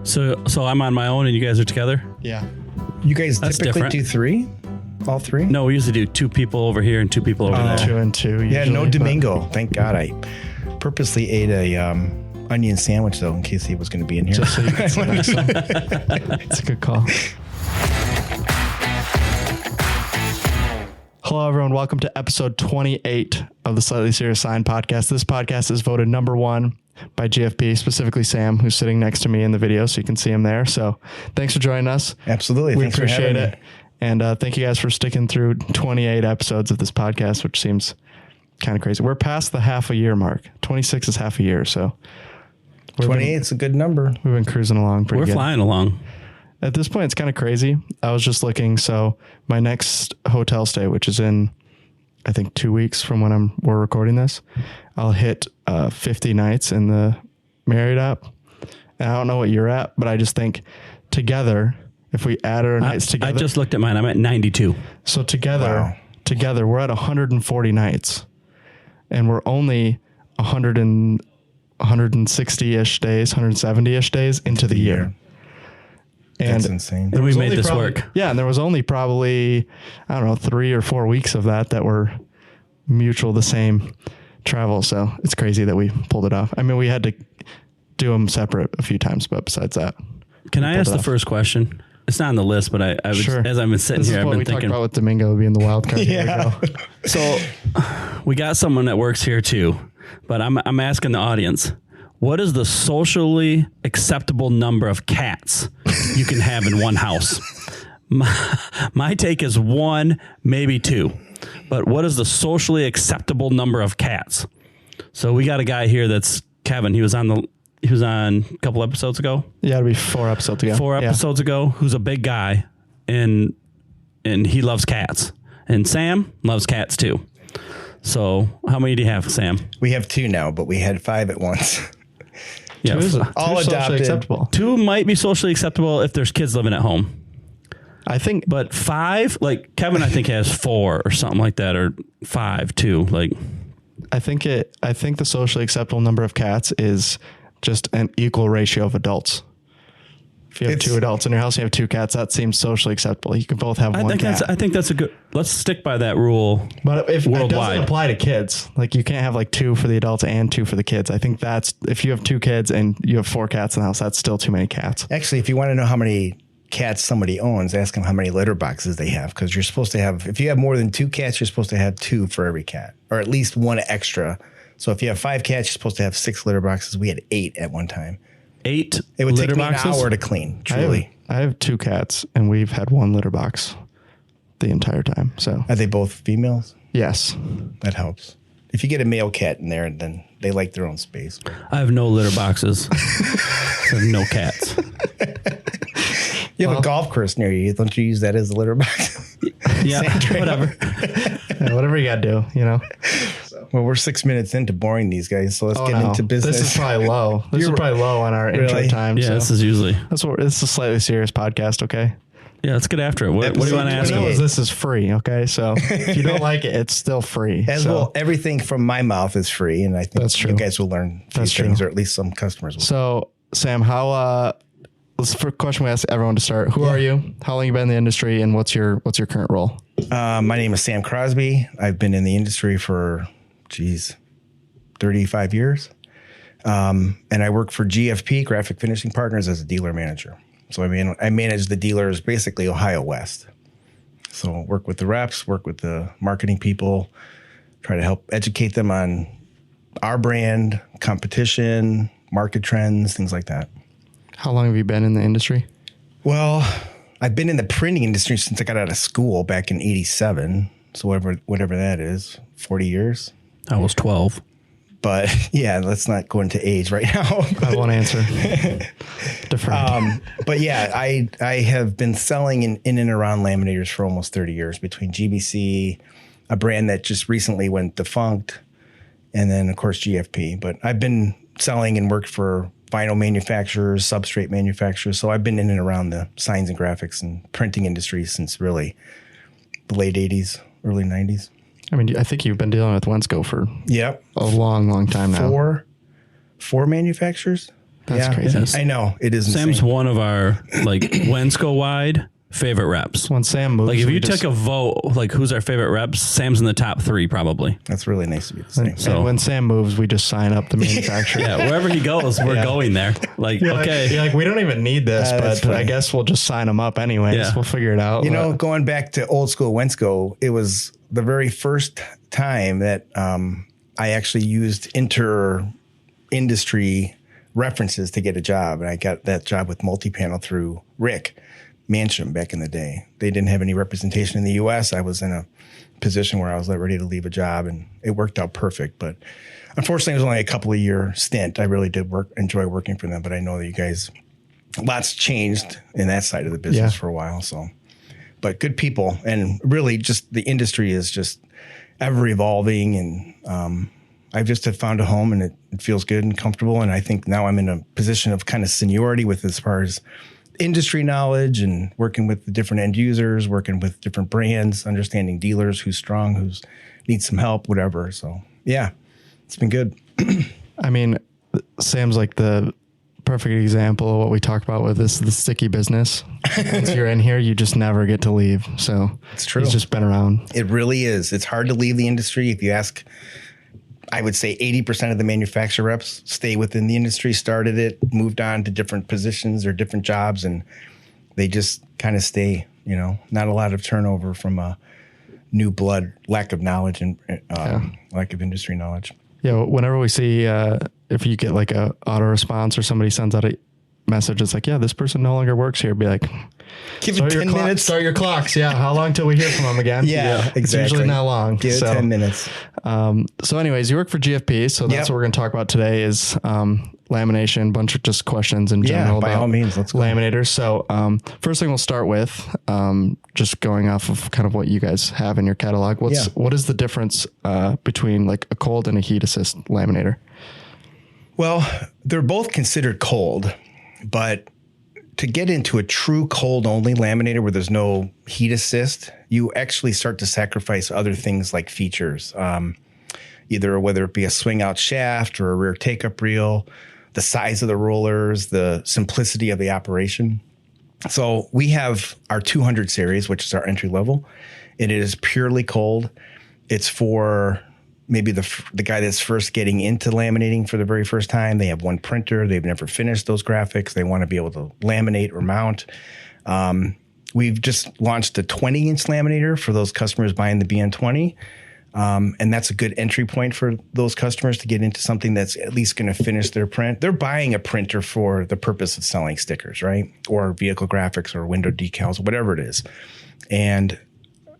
So I'm on my own and you guys are together? Yeah. You guys That's typically different. do three? All three? No, we usually do 2 people over here and 2 people over there. 2 and 2. Yeah, no usually, Domingo. Thank God I purposely ate a onion sandwich, though, in case he was going to be in here. Just so you can see this one. It's a good call. Hello, everyone. Welcome to episode 28 of the Slightly Serious Sign podcast. This podcast is voted number 1 by GFP, specifically Sam, who's sitting next to me in the video, so you can see him there. So thanks for joining us. Absolutely. We Thanks for appreciate having it. And thank you guys for sticking through 28 episodes of this podcast, which seems kind of crazy. We're past the half a year mark. 26 is half a year. So 28 is a good number. We've been cruising along pretty good. We're flying along. At this point, it's kind of crazy. I was just looking. So my next hotel stay, which is in, I think, 2 weeks from when we're recording this, I'll hit 50 nights in the Marriott app. And I don't know what you're at, but I just think together, if we add our nights together. I just looked at mine. I'm at 92. So together, we're at 140 nights, and we're only 160-ish days, 170-ish days into the year. And that's insane. And we made this work. Yeah, and there was only probably, I don't know, 3 or 4 weeks of that were mutual, the same travel. So it's crazy that we pulled it off. I mean, we had to do them separate a few times, but besides that. Can I ask the first question? It's not on the list, but I was, sure. as I've been sitting here, I've been thinking. This is what we talked about with Domingo being the wild card. Yeah. So we got someone that works here too, but I'm asking the audience, what is the socially acceptable number of cats you can have in one house? My take is 1, maybe 2, but what is the socially acceptable number of cats? So we got a guy here that's Kevin. He was on a couple episodes ago. Yeah, it'd be 4 episodes ago. 4 episodes ago, who's a big guy and he loves cats. And Sam loves cats too. So how many do you have, Sam? We have 2 now, but we had 5 at once. Yeah, all adopted. Acceptable. 2 might be socially acceptable if there's kids living at home. I think, But 5, like Kevin, I think has 4 or something like that, or 5 too. Like, I think the socially acceptable number of cats is just an equal ratio of adults. If you have 2 adults in your house, you have 2 cats, that seems socially acceptable. You can both have one cat. I think that's a good. Let's stick by that rule. But if it worldwide. doesn't apply to kids, like you can't have like 2 for the adults and 2 for the kids. I think that's, if you have 2 kids and you have 4 cats in the house, that's still too many cats. Actually, if you want to know how many cats somebody owns, ask them how many litter boxes they have, because you're supposed to have, if you have more than 2 cats, you're supposed to have 2 for every cat, or at least 1 extra. So if you have 5 cats, you're supposed to have 6 litter boxes. We had 8 at one time. 8 It would litter take me boxes? an hour to clean, truly. I have 2 cats and we've had 1 litter box the entire time. So Are they both females? yes. That helps. If you get a male cat in there, then they like their own space. I have no litter boxes. I have no cats. You have a golf course near you. Don't you use that as a litter box? Yeah, whatever. Yeah, whatever you got to do, you know. Well, we're 6 minutes into boring these guys, so let's get into business. This is probably low. This is probably low on our intro time. Yeah, so. this is usually. This is a slightly serious podcast, okay? Yeah, let's get after it. What do you want to ask? What I know is this is free, okay? So if you don't like it, it's still free. Well, everything from my mouth is free, and I think That's true. you guys will learn a few things, or at least some customers will. So, Sam, this is the first question we ask everyone to start. Who are you? How long you been in the industry, and what's your current role? My name is Sam Crosby. I've been in the industry for, 35 years. And I work for GFP, Graphic Finishing Partners, as a dealer manager. So I manage the dealers, basically Ohio West. So work with the reps, work with the marketing people, try to help educate them on our brand, competition, market trends, things like that. How long have you been in the industry? Well, I've been in the printing industry since I got out of school back in '87. So whatever that is, 40 years. I was 12. But yeah, let's not go into age right now. I won't answer. Deferred. But yeah, I have been selling in and around laminators for almost 30 years, between GBC, a brand that just recently went defunct, and then of course GFP. But I've been selling and worked for vinyl manufacturers, substrate manufacturers. So I've been in and around the signs and graphics and printing industry since really the late 80s, early 90s. I mean, I think you've been dealing with Wensco for Yep. a long, long time now. Four manufacturers. That's crazy. I know it is. Sam's insane. one of our like Wensco wide favorite reps. When Sam moves, Like if you took a vote, like who's our favorite reps, Sam's in the top 3 probably. That's really nice to be the same. So when Sam moves, we just sign up the manufacturer. Yeah, wherever he goes, we're going there. Like, okay. Like we don't even need this, but I guess we'll just sign them up anyways. Yeah. We'll figure it out. You know, going back to old school Wensco, it was the very first time that I actually used inter-industry references to get a job. And I got that job with multi-panel through Rick Mansham back in the day. They didn't have any representation in the U.S. I was in a position where I was ready to leave a job, and it worked out perfect. But unfortunately, it was only a couple of year stint. I really did enjoy working for them, but I know that you guys, lots changed in that side of the business for a while. So, but good people, and really just the industry is just ever evolving, and I've just have found a home, and it feels good and comfortable. And I think now I'm in a position of kind of seniority with as far as industry knowledge and working with the different end users, working with different brands, understanding dealers, who's strong, who's needs some help, whatever. So yeah, it's been good. I mean, Sam's like the perfect example of what we talked about with the sticky business. Once you're in here, you just never get to leave. So it's true. He's just been around. It really is. It's hard to leave the industry. If you ask, I would say 80% of the manufacturer reps stay within the industry, started it, moved on to different positions or different jobs, and they just kind of stay, you know, not a lot of turnover from new blood, lack of knowledge and lack of industry knowledge. Yeah. Whenever we see, if you get like a auto response or somebody sends out a message, it's like, yeah, this person no longer works here. Be like, give it 10 minutes. Start your clocks. Yeah. How long till we hear from them again? Yeah, exactly. It's usually not long. Give it 10 minutes. So anyways, you work for GFP. So that's what we're going to talk about today is lamination, bunch of just questions in general. By all means, let's go. Laminators. So first thing we'll start with, just going off of kind of what you guys have in your catalog. What is the difference between like a cold and a heat assist laminator? Well, they're both considered cold, but to get into a true cold only laminator where there's no heat assist, you actually start to sacrifice other things like features, either whether it be a swing out shaft or a rear take up reel, the size of the rollers, the simplicity of the operation. So we have our 200 series, which is our entry level. It is purely cold. It's for maybe the guy that's first getting into laminating for the very first time. They have one printer. They've never finished those graphics. They want to be able to laminate or mount. We've just launched a 20-inch laminator for those customers buying the BN20. And that's a good entry point for those customers to get into something that's at least going to finish their print. They're buying a printer for the purpose of selling stickers, right? Or vehicle graphics or window decals, whatever it is. And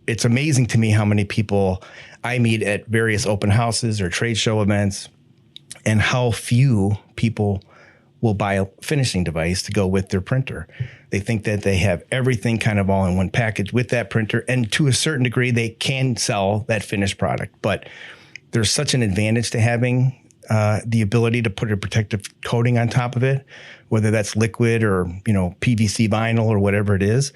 it's amazing to me how many people I meet at various open houses or trade show events, and how few people will buy a finishing device to go with their printer. They think that they have everything kind of all in one package with that printer, and to a certain degree, they can sell that finished product. But there's such an advantage to having the ability to put a protective coating on top of it, whether that's liquid or PVC vinyl or whatever it is.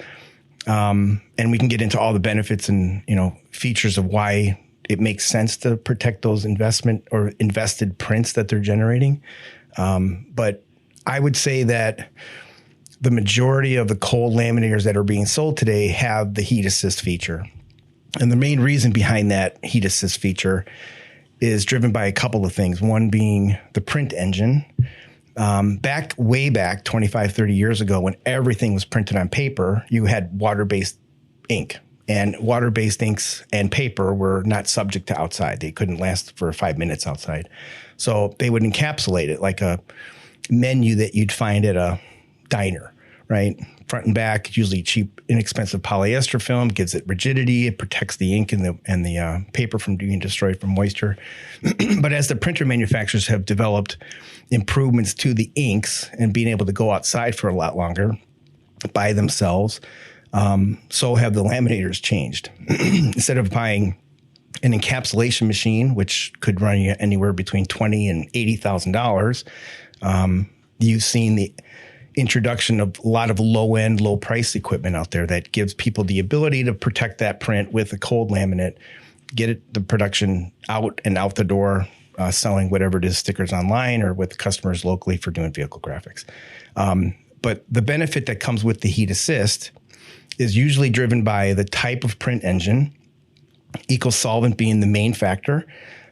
And we can get into all the benefits and features of why it makes sense to protect those invested prints that they're generating. But I would say that the majority of the cold laminators that are being sold today have the heat assist feature. And the main reason behind that heat assist feature is driven by a couple of things. One being the print engine. Way back 25, 30 years ago, when everything was printed on paper, you had water-based ink. And water-based inks and paper were not subject to outside. They couldn't last for 5 minutes outside. So they would encapsulate it like a menu that you'd find at a diner, right? Front and back, usually cheap, inexpensive polyester film, gives it rigidity. It protects the ink and the paper from being destroyed from moisture. But as the printer manufacturers have developed improvements to the inks and being able to go outside for a lot longer by themselves, so have the laminators changed. Instead of buying an encapsulation machine, which could run you anywhere between $20,000 and $80,000, you've seen the introduction of a lot of low-end, low-price equipment out there that gives people the ability to protect that print with a cold laminate, get the production out and out the door selling whatever it is, stickers online or with customers locally for doing vehicle graphics. But the benefit that comes with the heat assist is usually driven by the type of print engine, eco-solvent being the main factor.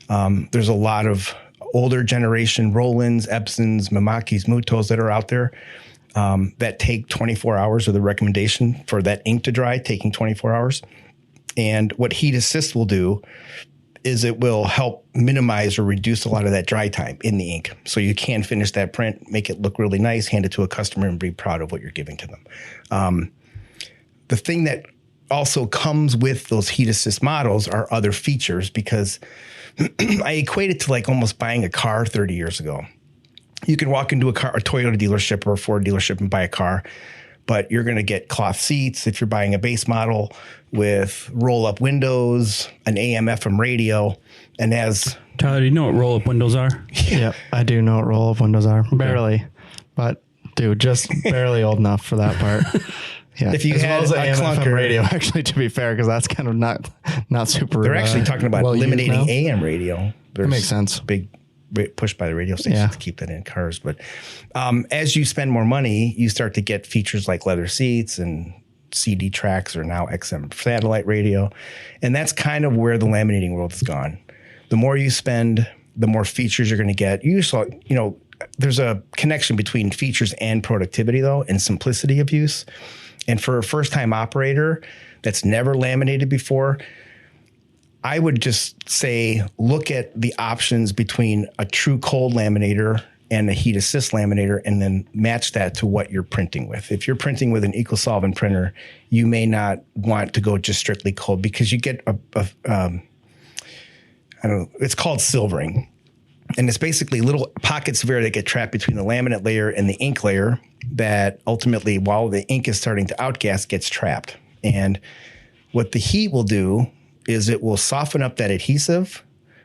There's a lot of older generation Rolands, Epsons, Mimakis, Mutos that are out there that take 24 hours, or the recommendation for that ink to dry taking 24 hours. And what heat assist will do is it will help minimize or reduce a lot of that dry time in the ink. So you can finish that print, make it look really nice, hand it to a customer, and be proud of what you're giving to them. The thing that also comes with those heat assist models are other features, because I equate it to like almost buying a car 30 years ago. You can walk into a Toyota dealership or a Ford dealership and buy a car, but you're going to get cloth seats if you're buying a base model with roll-up windows, an AM/FM radio, and as Tyler, do you know what roll-up windows are? Yeah, I do know what roll-up windows are. Barely, but dude, just barely old enough for that part. Yeah, if you had well a AM/FM clunker radio, actually, to be fair, because that's kind of not super. They're actually talking about eliminating AM radio. That makes sense. Big push by the radio stations to keep that in cars. But as you spend more money, you start to get features like leather seats and CD tracks, or now XM satellite radio. And that's kind of where the laminating world has gone. The more you spend, the more features you're going to get. There's a connection between features and productivity, though, and simplicity of use. And for a first-time operator that's never laminated before, I would just say look at the options between a true cold laminator and a heat assist laminator, and then match that to what you're printing with. If you're printing with an eco-solvent printer, you may not want to go just strictly cold, because you get it's called silvering. And it's basically little pockets of air that get trapped between the laminate layer and the ink layer that ultimately, while the ink is starting to outgas, gets trapped. And what the heat will do is it will soften up that adhesive,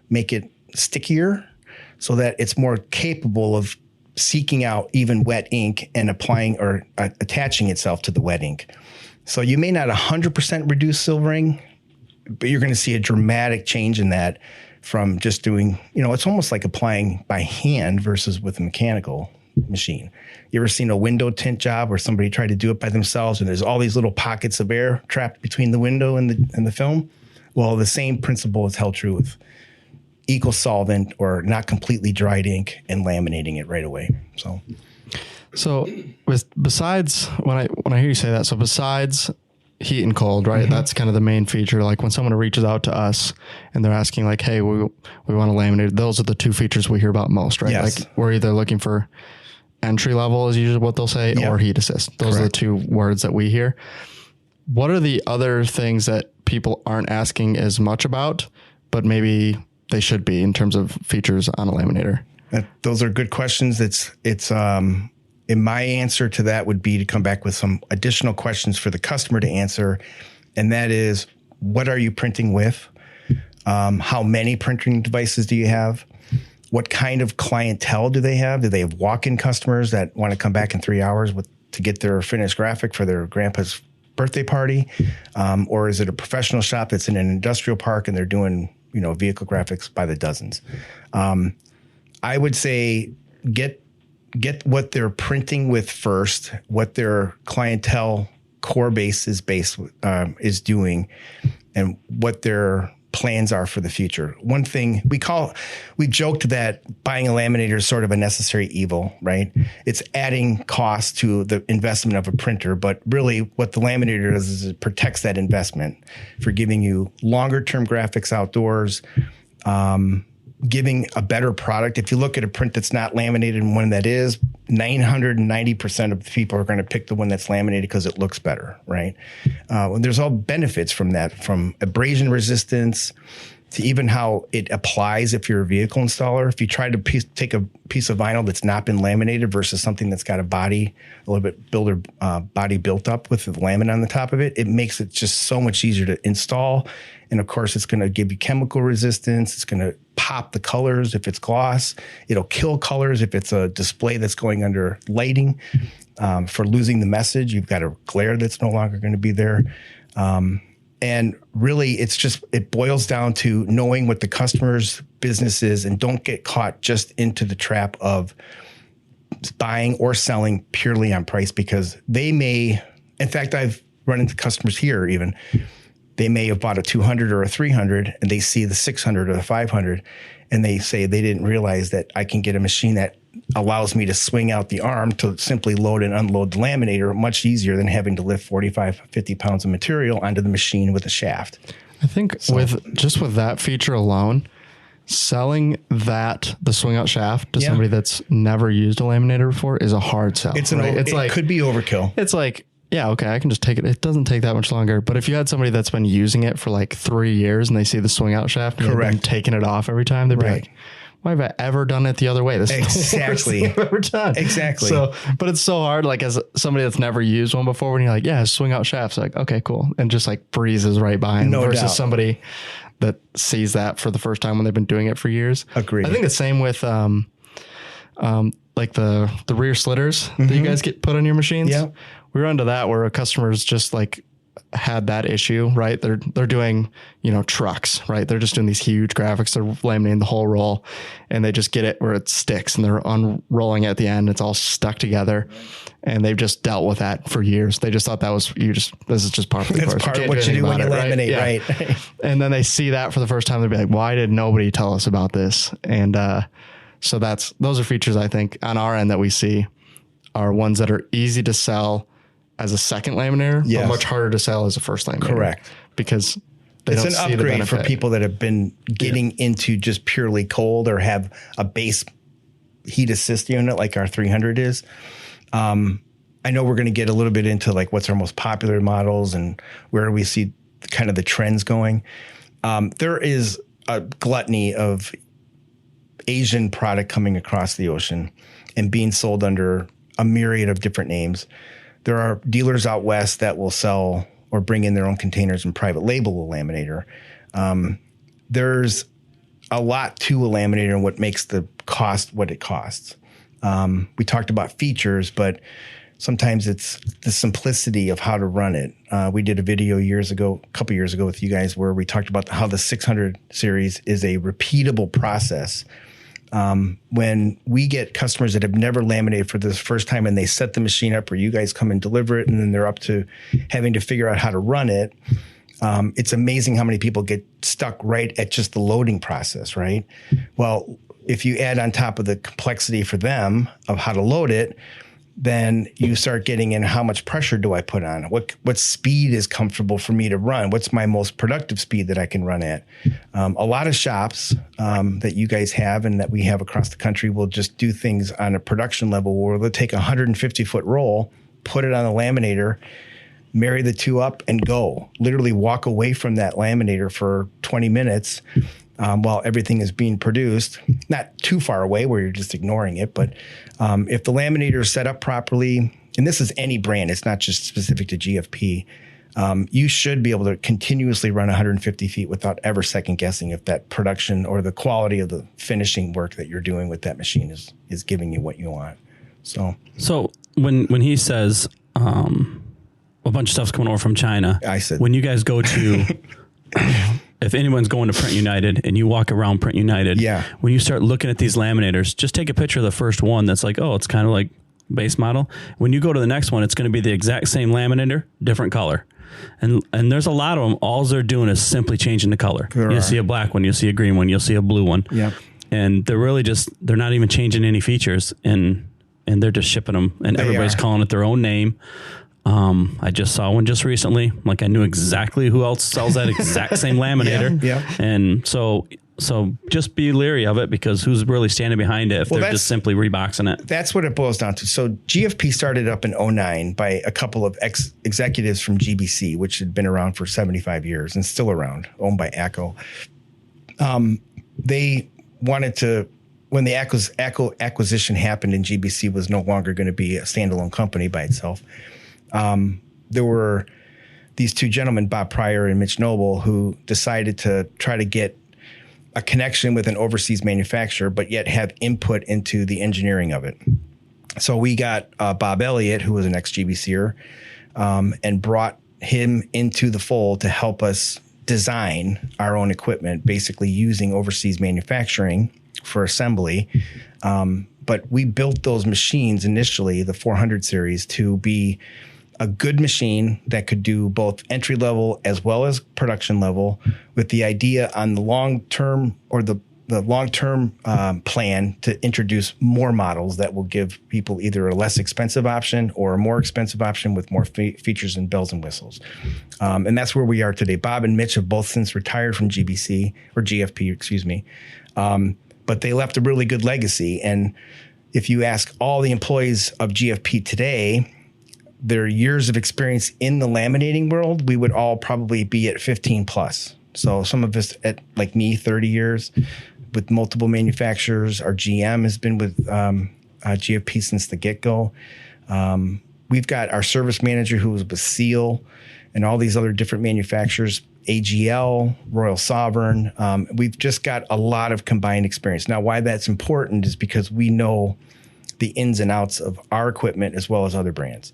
make it stickier, so that it's more capable of seeking out even wet ink and applying or attaching itself to the wet ink. So you may not 100% reduce silvering, but you're going to see a dramatic change in that from just doing, it's almost like applying by hand versus with a mechanical machine. You ever seen a window tint job where somebody tried to do it by themselves and there's all these little pockets of air trapped between the window and the film? Well, the same principle is held true with eco-solvent or not completely dried ink and laminating it right away. So besides, when I hear you say that, so besides heat and cold, right? Mm-hmm. That's kind of the main feature. Like when someone reaches out to us and they're asking like, hey, we want to laminate, those are the two features we hear about most, right? Yes. Like we're either looking for entry level is usually what they'll say, or heat assist. Those are the two words that we hear. What are the other things that people aren't asking as much about, but maybe they should be in terms of features on a laminator? Those are good questions. And my answer to that would be to come back with some additional questions for the customer to answer. And that is, what are you printing with? How many printing devices do you have? What kind of clientele do they have? Do they have walk-in customers that want to come back in 3 hours to get their finished graphic for their grandpa's birthday party? Or is it a professional shop that's in an industrial park and they're doing, vehicle graphics by the dozens? I would say get what they're printing with first, what their clientele core base is doing, and what their plans are for the future. One thing we joked that buying a laminator is sort of a necessary evil, right? It's adding cost to the investment of a printer, but really what the laminator does is it protects that investment for giving you longer term graphics outdoors, giving a better product. If you look at a print that's not laminated and one that is, 990% of the people are going to pick the one that's laminated because it looks better, right? There's all benefits from that, from abrasion resistance to even how it applies if you're a vehicle installer. If you try to take a piece of vinyl that's not been laminated versus something that's got a little bit body built up with the laminate on the top of it, it makes it just so much easier to install. And of course, it's going to give you chemical resistance. It's going to pop the colors if it's gloss. It'll kill colors if it's a display that's going under lighting. For losing the message, you've got a glare that's no longer going to be there. And really, it boils down to knowing what the customer's business is, and don't get caught just into the trap of buying or selling purely on price, because they may, in fact, I've run into customers here even, they may have bought a 200 or a 300 and they see the 600 or the 500 and they say they didn't realize that I can get a machine that allows me to swing out the arm to simply load and unload the laminator much easier than having to lift 45, 50 pounds of material onto the machine with a shaft. I think with that feature alone, selling the swing out shaft to somebody that's never used a laminator before is a hard sell. It could be overkill. It's like, yeah, okay, I can just take it. It doesn't take that much longer. But if you had somebody that's been using it for like 3 years and they see the swing out shaft and they've been taking it off every time, they'd be like, why have I ever done it the other way? This is the worst thing I've ever done. Exactly. So, but it's so hard, like as somebody that's never used one before, when you're like, yeah, swing out shafts, like, okay, cool. And just like breezes right by them versus somebody that sees that for the first time when they've been doing it for years. Agreed. I think the same with like the rear slitters that you guys get put on your machines. Yeah. We run into that where a customer's just like had that issue, right? They're doing, trucks, right? They're just doing these huge graphics. They're laminating the whole roll and they just get it where it sticks and they're unrolling at the end. It's all stuck together and they've just dealt with that for years. They just thought this is just part of the course. That's part of what you do when you laminate, right? And then they see that for the first time. They'll be like, why did nobody tell us about this? And, so those are features I think on our end that we see are ones that are easy to sell as a second laminator, but much harder to sell as a first laminator. Correct. Because it's an upgrade for people that have been getting into just purely cold or have a base heat assist unit like our 300 is. I know we're going to get a little bit into like what's our most popular models and where we see kind of the trends going. There is a gluttony of Asian product coming across the ocean and being sold under a myriad of different names. There are dealers out west that will sell or bring in their own containers and private label a laminator. There's a lot to a laminator and what makes the cost what it costs. We talked about features, but sometimes it's the simplicity of how to run it. We did a video a couple years ago with you guys where we talked about how the 600 series is a repeatable process. When we get customers that have never laminated for the first time and they set the machine up or you guys come and deliver it and then they're up to having to figure out how to run it, it's amazing how many people get stuck right at just the loading process, right? Well, if you add on top of the complexity for them of how to load it, then you start getting in how much pressure do I put on? What speed is comfortable for me to run? What's my most productive speed that I can run at? A lot of shops that you guys have and that we have across the country will just do things on a production level where they'll take a 150-foot roll, put it on a laminator, marry the two up and go. Literally walk away from that laminator for 20 minutes while everything is being produced, not too far away where you're just ignoring it. But if the laminator is set up properly, and this is any brand, it's not just specific to GFP, you should be able to continuously run 150 feet without ever second guessing if that production or the quality of the finishing work that you're doing with that machine is giving you what you want. So when he says a bunch of stuff's coming over from China, I said when you guys go to if anyone's going to Print United and you walk around Print United, when you start looking at these laminators, just take a picture of the first one that's like, oh, it's kind of like base model. When you go to the next one, it's going to be the exact same laminator, different color. And there's a lot of them. All they're doing is simply changing the color. You'll see a black one, you'll see a green one, you'll see a blue one. Yep. And they're not even changing any features and they're just shipping them and everybody's calling it their own name. I just saw one just recently. Like I knew exactly who else sells that exact same laminator. And so just be leery of it because who's really standing behind it if they're just simply reboxing it. That's what it boils down to. So GFP started up in 2009 by a couple of executives from GBC, which had been around for 75 years and still around, owned by ACO. They wanted to, when the ACO acquisition happened and GBC was no longer going to be a standalone company by itself, there were these two gentlemen, Bob Pryor and Mitch Noble, who decided to try to get a connection with an overseas manufacturer, but yet have input into the engineering of it. So we got Bob Elliott, who was an ex-GBCer, and brought him into the fold to help us design our own equipment, basically using overseas manufacturing for assembly. But we built those machines initially, the 400 series, to be a good machine that could do both entry level as well as production level, with the idea on the long term, or the long-term plan to introduce more models that will give people either a less expensive option or a more expensive option with more features and bells and whistles. And that's where we are today. Bob and Mitch have both since retired from GFP, excuse me. But they left a really good legacy. And if you ask all the employees of GFP today, their years of experience in the laminating world, we would all probably be at 15 plus. So some of us at, like me, 30 years with multiple manufacturers. Our GM has been with GFP since the get-go. We've got our service manager who was with Seal and all these other different manufacturers, AGL, Royal Sovereign. We've just got a lot of combined experience. Now, why that's important is because we know the ins and outs of our equipment as well as other brands.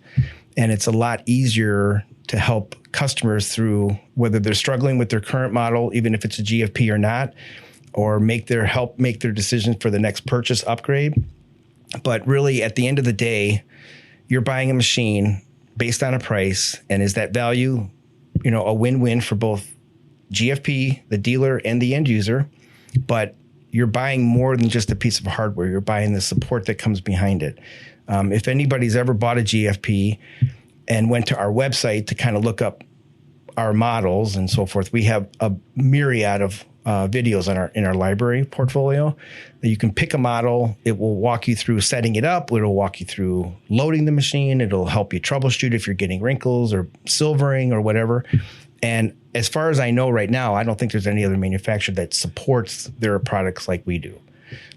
And it's a lot easier to help customers through whether they're struggling with their current model, even if it's a GFP or not, or help make their decision for the next purchase upgrade. But really, at the end of the day, you're buying a machine based on a price, and is that value, a win-win for both GFP, the dealer, and the end user? But you're buying more than just a piece of hardware. You're buying the support that comes behind it. If anybody's ever bought a GFP and went to our website to kind of look up our models and so forth, we have a myriad of videos in our library portfolio. You can pick a model. It will walk you through setting it up. It'll walk you through loading the machine. It'll help you troubleshoot if you're getting wrinkles or silvering or whatever. And as far as I know right now, I don't think there's any other manufacturer that supports their products like we do.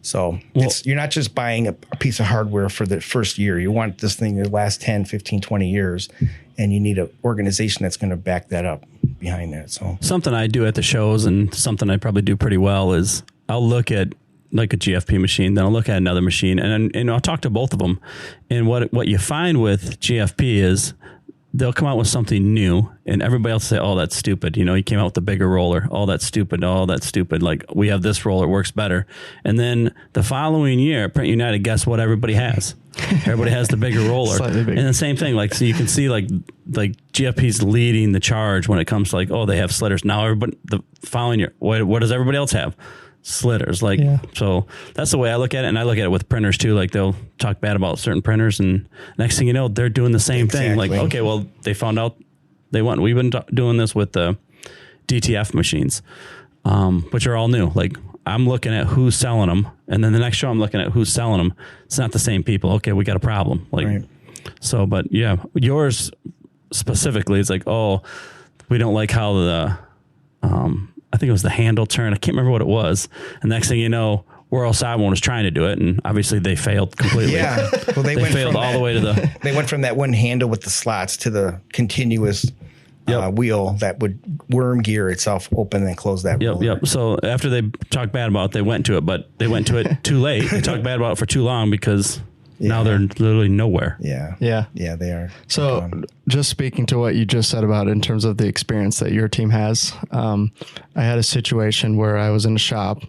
So you're not just buying a piece of hardware for the first year. You want this thing to last 10, 15, 20 years, and you need an organization that's going to back that up behind that. So something I do at the shows, and something I probably do pretty well, is I'll look at like a GFP machine, then I'll look at another machine, and I'll talk to both of them. And what you find with GFP is they'll come out with something new, and everybody else say, "Oh, that's stupid." You came out with the bigger roller. "Oh, that's stupid." "Oh, that's stupid." Like, we have this roller, it works better. And then the following year, at Print United, guess what everybody has? Everybody has the bigger roller. Slightly bigger. And the same thing, like, so you can see like GFP's leading the charge when it comes to like, oh, they have slitters. Now everybody, the following year, what does everybody else have? Slitters. Like, yeah. So that's the way I look at it. And I look at it with printers too. Like, they'll talk bad about certain printers, and next thing you know, they're doing the same thing. Like, okay, well, they found out we've been doing this with the DTF machines, which are all new. Like, I'm looking at who's selling them, and then the next show I'm looking at who's selling them. It's not the same people. Okay, we got a problem. Like, right. So, but yeah, yours specifically, it's like, oh, we don't like how the, I think it was the handle turn. I can't remember what it was. And next thing you know, Royal Sovereign was trying to do it, and obviously they failed completely. Yeah, well, they went failed all the way to the. They went from that one handle with the slots to the continuous wheel that would worm gear itself open and close that. Yep. So after they talked bad about it, they went to it, but they went to it too late. They talked bad about it for too long, because now they're literally nowhere. Yeah, they are. So just speaking to what you just said about in terms of the experience that your team has, I had a situation where I was in a shop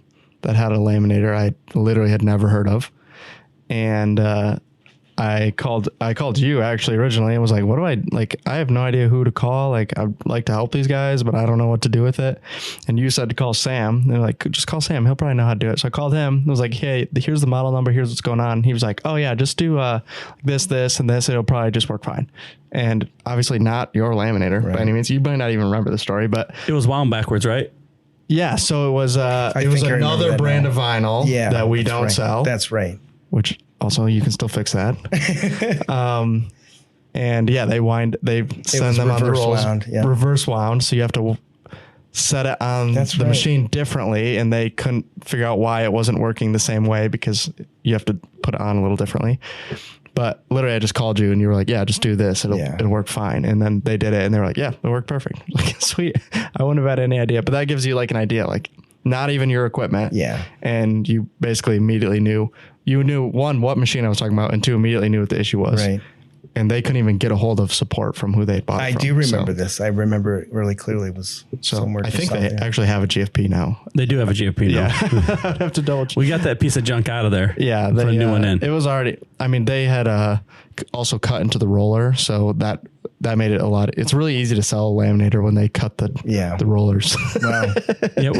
that had a laminator I literally had never heard of. And I called you actually originally and was like, what do I have no idea who to call. Like, I'd like to help these guys, but I don't know what to do with it. And you said to call Sam. And they're like, just call Sam. He'll probably know how to do it. So I called him. I was like, hey, here's the model number. Here's what's going on. He was like, oh yeah, just do this, and this. It'll probably just work fine. And obviously not your laminator by any means. You might not even remember the story, but it was wound backwards, right? Yeah. So it was another brand of vinyl that we don't sell. That's right. Which also you can still fix that. And yeah, they send them on the rolls, reverse wound. So you have to set it on the machine differently, and they couldn't figure out why it wasn't working the same way, because you have to put it on a little differently. But literally, I just called you and you were like, yeah, just do this. It'll work fine. And then they did it and they were like, yeah, it worked perfect. Like, sweet. I wouldn't have had any idea, but that gives you like an idea, like not even your equipment. Yeah. And you basically immediately knew, one, what machine I was talking about, and two, immediately knew what the issue was. Right. and they couldn't even get a hold of support from who they bought. I from. do remember So- this. I remember it really clearly. It was So somewhere. I think just they out there. actually have a GFP now. They do have a GFP now. Yeah, I'd have to double check. We got that piece of junk out of there. Yeah, put a new one in. It was already. I mean, they had also cut into the roller, so that made it a lot. It's really easy to sell a laminator when they cut the rollers. Wow. Yeah,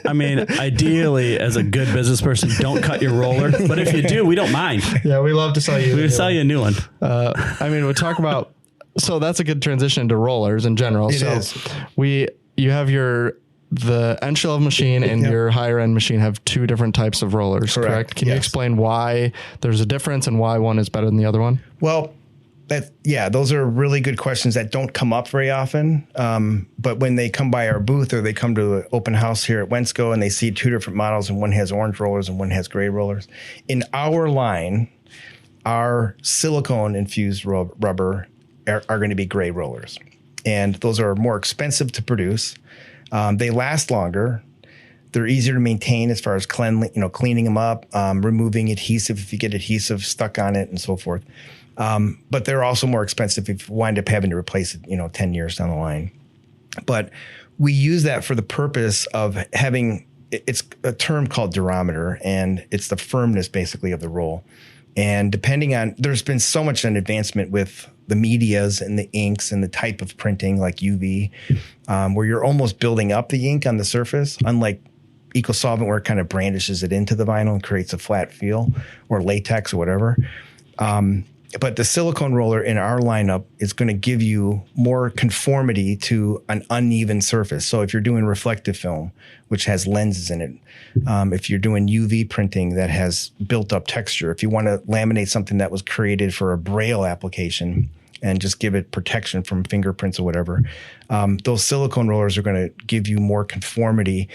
I mean, ideally, as a good business person, don't cut your roller. But if you do, we don't mind. Yeah, we love to sell you. We sell you a new one. I mean, we'll talk about. So that's a good transition into rollers in general. It is. You have the entry level machine and your higher end machine have two different types of rollers, correct? Can you explain why there's a difference and why one is better than the other one? Well, those are really good questions that don't come up very often. But when they come by our booth or they come to an open house here at Wensco and they see two different models and one has orange rollers and one has gray rollers, in our line, our silicone infused rubber are going to be gray rollers. And those are more expensive to produce. They last longer. They're easier to maintain as far as cleaning them up, removing adhesive if you get adhesive stuck on it and so forth. But they're also more expensive if you wind up having to replace it, 10 years down the line. But we use that for the purpose of having, it's a term called durometer, and it's the firmness basically of the roll. And depending on, there's been so much an advancement with the medias and the inks and the type of printing like UV, where you're almost building up the ink on the surface, unlike EcoSolvent where it kind of brandishes it into the vinyl and creates a flat feel, or latex or whatever. But the silicone roller in our lineup is going to give you more conformity to an uneven surface. So if you're doing reflective film, which has lenses in it, if you're doing UV printing that has built up texture, if you want to laminate something that was created for a braille application and just give it protection from fingerprints or whatever, those silicone rollers are going to give you more conformity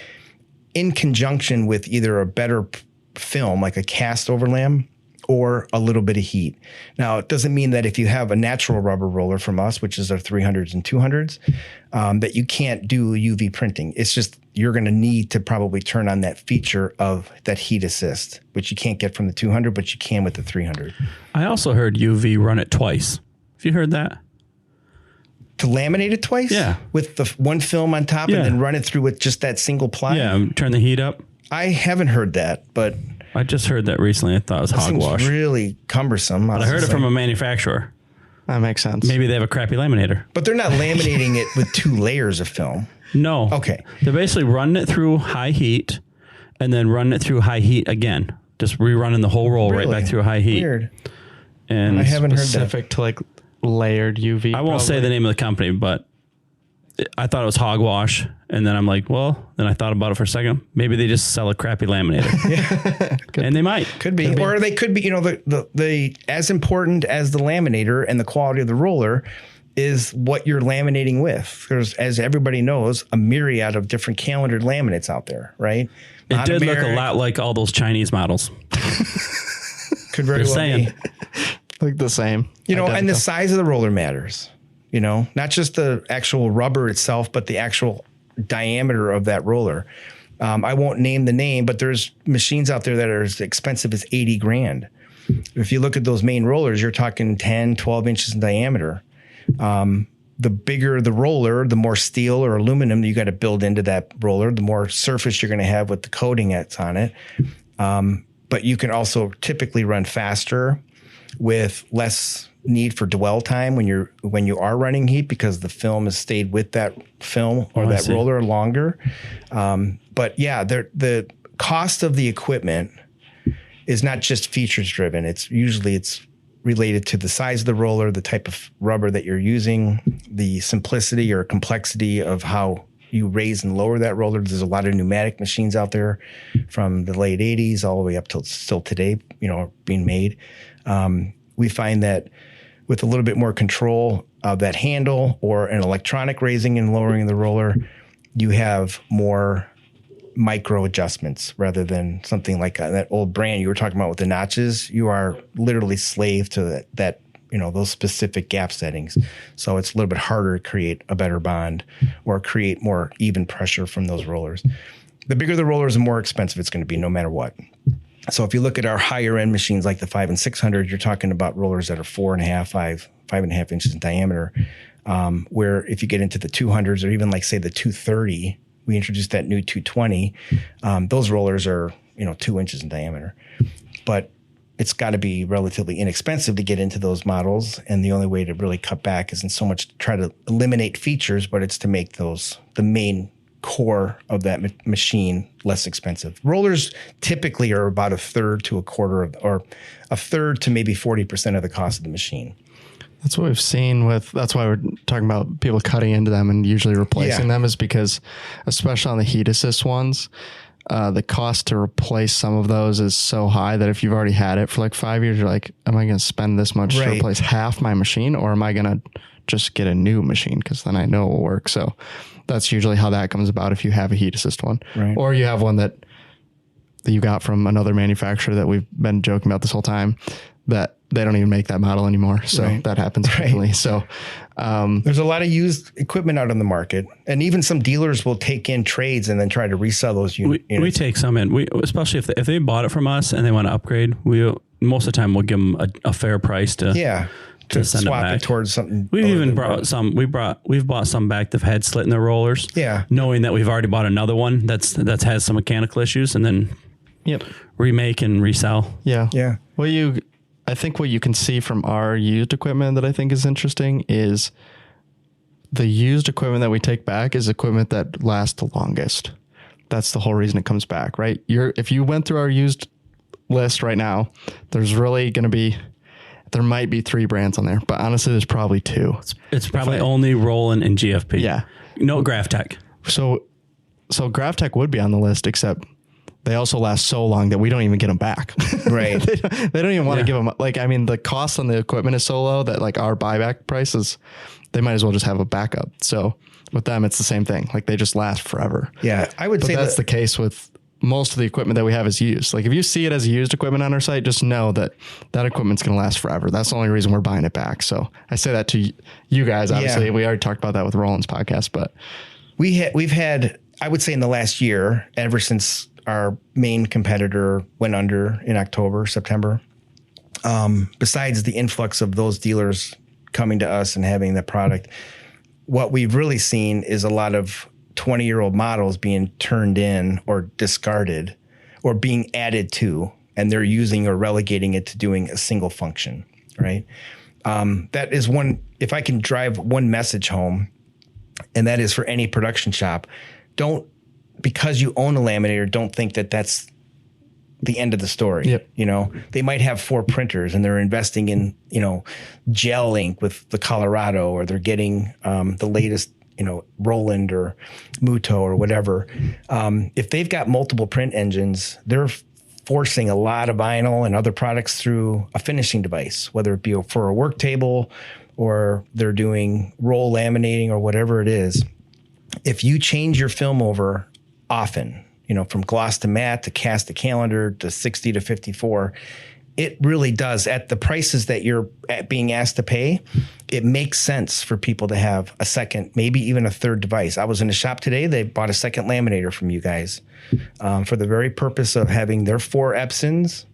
in conjunction with either a better film, like a cast overlam, or a little bit of heat. Now, it doesn't mean that if you have a natural rubber roller from us, which is our 300s and 200s, that you can't do UV printing. It's just you're going to need to probably turn on that feature of that heat assist, which you can't get from the 200, but you can with the 300. I also heard UV run it twice. Have you heard that? To laminate it twice? Yeah. With the one film on top and then run it through with just that single ply? Yeah, turn the heat up. I haven't heard that, but I just heard that recently. I thought it was hogwash. Seems really cumbersome. But I heard it from a manufacturer. That makes sense. Maybe they have a crappy laminator. But they're not laminating it with 2 layers of film. No. Okay. They're basically running it through high heat and then running it through high heat again. Just rerunning the whole roll right back through high heat. Weird. And I haven't heard that. Specific to like layered UV. I won't say the name of the company, but I thought it was hogwash. And then I'm like, well, then I thought about it for a second. Maybe they just sell a crappy laminator. And they might. Could be. Or they could be, the as important as the laminator and the quality of the roller is what you're laminating with. There's, as everybody knows, a myriad of different calendared laminates out there, right? It did look a lot like all those Chinese models. Could very well be. Like the same. And the size of the roller matters. Not just the actual rubber itself, but the actual diameter of that roller. I won't name the name, but there's machines out there that are as expensive as $80,000. If you look at those main rollers, you're talking 10, 12 inches in diameter. The bigger the roller, the more steel or aluminum you got to build into that roller, the more surface you're going to have with the coating that's on it. But you can also typically run faster with less need for dwell time when you are running heat, because the film has stayed with that film or that roller longer. But yeah, the cost of the equipment is not just features driven. It's related to the size of the roller, the type of rubber that you're using, the simplicity or complexity of how you raise and lower that roller. There's a lot of pneumatic machines out there from the late 80s all the way up till still today, being made. We find that with a little bit more control of that handle or an electronic raising and lowering of the roller, you have more micro adjustments rather than something like that old brand you were talking about with the notches. You are literally slave to that those specific gap settings. So it's a little bit harder to create a better bond or create more even pressure from those rollers. The bigger the rollers, the more expensive it's going to be no matter what. So if you look at our higher end machines like the 5 and 600, you're talking about rollers that are 4.5, 5.5 inches in diameter. Where if you get into the 200s or even like say the 230, we introduced that new 220. Those rollers are 2 inches in diameter, but it's got to be relatively inexpensive to get into those models. And the only way to really cut back isn't so much to try to eliminate features, but it's to make those the main core of that machine less expensive. Rollers typically are about a third to a quarter of, or a third to maybe 40% of the cost of the machine. That's what we've seen that's why we're talking about people cutting into them and usually replacing them, is because especially on the heat assist ones, the cost to replace some of those is so high that if you've already had it for like 5 years, you're like, am I going to spend this much to replace half my machine, or am I going to just get a new machine? Because then I know it will work. So that's usually how that comes about if you have a heat assist one, or you have one that you got from another manufacturer that we've been joking about this whole time, that they don't even make that model anymore. So that happens frequently. So there's a lot of used equipment out on the market, and even some dealers will take in trades and then try to resell those units. We take some in, especially if they bought it from us and they want to upgrade. Most of the time we'll give them a fair price to send swap it back towards something. We've even brought some. We've bought some back that had slit in their rollers. Yeah, knowing that we've already bought another one that has some mechanical issues, and then remake and resell. Yeah. Well, I think what you can see from our used equipment that I think is interesting is the used equipment that we take back is equipment that lasts the longest. That's the whole reason it comes back, right? If you went through our used list right now, there's really going to be, there might be 3 brands on there, but honestly, there's probably 2. It's probably only Roland and GFP. Yeah. No GrafTech. So GrafTech would be on the list, except they also last so long that we don't even get them back. Right. they don't even want to give them, the cost on the equipment is so low that like our buyback prices, they might as well just have a backup. So with them, it's the same thing. Like they just last forever. Yeah. I would say that's the case with most of the equipment that we have is used. Like if you see it as used equipment on our site, just know that equipment's going to last forever. That's the only reason we're buying it back. So I say that to you guys, obviously we already talked about that with Roland's podcast, but we've had, I would say in the last year, ever since our main competitor went under in September. Besides the influx of those dealers coming to us and having the product, what we've really seen is a lot of 20-year-old models being turned in or discarded or being added to, and they're using or relegating it to doing a single function, right? That is one, if I can drive one message home, and that is for any production shop, because you own a laminator, don't think that that's the end of the story. Yep. They might have 4 printers and they're investing in, gel ink with the Colorado, or they're getting the latest, Roland or Muto or whatever. If they've got multiple print engines, they're forcing a lot of vinyl and other products through a finishing device, whether it be for a work table or they're doing roll laminating or whatever it is. If you change your film over often, from gloss to matte to cast to calendar to 60 to 54, it really does, at the prices that you're being asked to pay, it makes sense for people to have a second, maybe even a third device. I was in a shop today, they bought a second laminator from you guys for the very purpose of having their 4 Epsons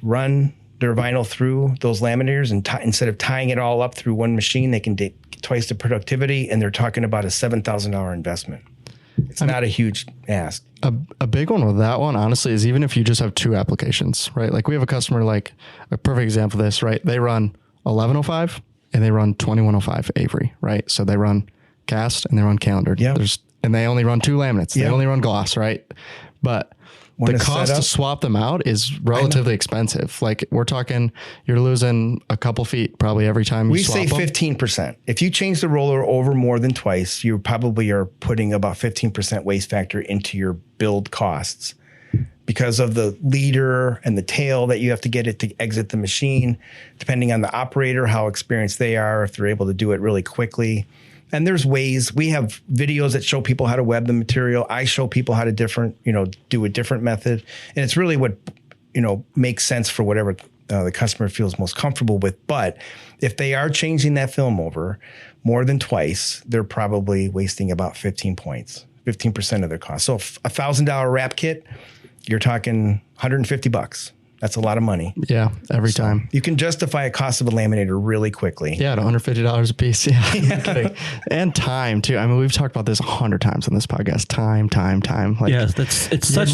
run their vinyl through those laminators, and instead of tying it all up through one machine, they can get twice the productivity, and they're talking about a $7,000 investment. It's not a huge ask. A big one with that one, honestly, is even if you just have 2 applications, right? Like we have a customer, like a perfect example of this, right? They run 1105 and they run 2105 Avery, right? So they run cast and they run calendar. Yeah. And they only run 2 laminates. They only run gloss, right? But the cost to swap them out is relatively expensive. Like we're talking, you're losing a couple feet probably every time you swap them. We say 15%. If you change the roller over more than twice, you probably are putting about 15% waste factor into your build costs because of the leader and the tail that you have to get it to exit the machine, depending on the operator, how experienced they are, if they're able to do it really quickly. And there's ways. We have videos that show people how to web the material. I show people how to do a different method. And it's really what, makes sense for whatever the customer feels most comfortable with. But if they are changing that film over more than twice, they're probably wasting about 15 points, 15% of their cost. So $1,000 wrap kit, you're talking $150. That's a lot of money. Yeah, every time. You can justify a cost of a laminator really quickly. Yeah, at $150 a piece. Yeah, I'm kidding. And time too. I mean, we've talked about this 100 times on this podcast. Time. Like, yes, it's such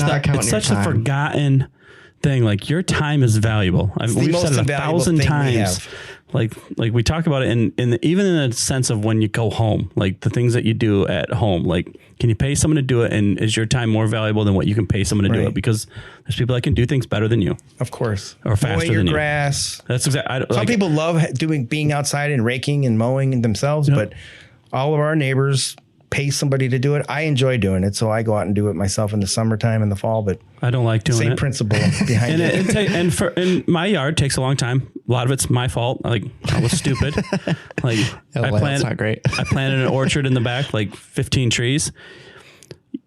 a forgotten thing. Like, your time is valuable. I mean, we've said it 1,000 times. Like we talk about it even in the sense of when you go home, like the things that you do at home, like, can you pay someone to do it? And is your time more valuable than what you can pay someone to do it? Because there's people that can do things better than you. Of course. Or faster than you. Grass. That's exactly. Some people love being outside and raking and mowing themselves, but all of our neighbors pay somebody to do it. I enjoy doing it, so I go out and do it myself in the summertime and the fall, but I don't like doing it. Same principle behind it. And my yard takes a long time. A lot of it's my fault. Like, I was stupid. Like, that's not great. I planted an orchard in the back, like 15 trees.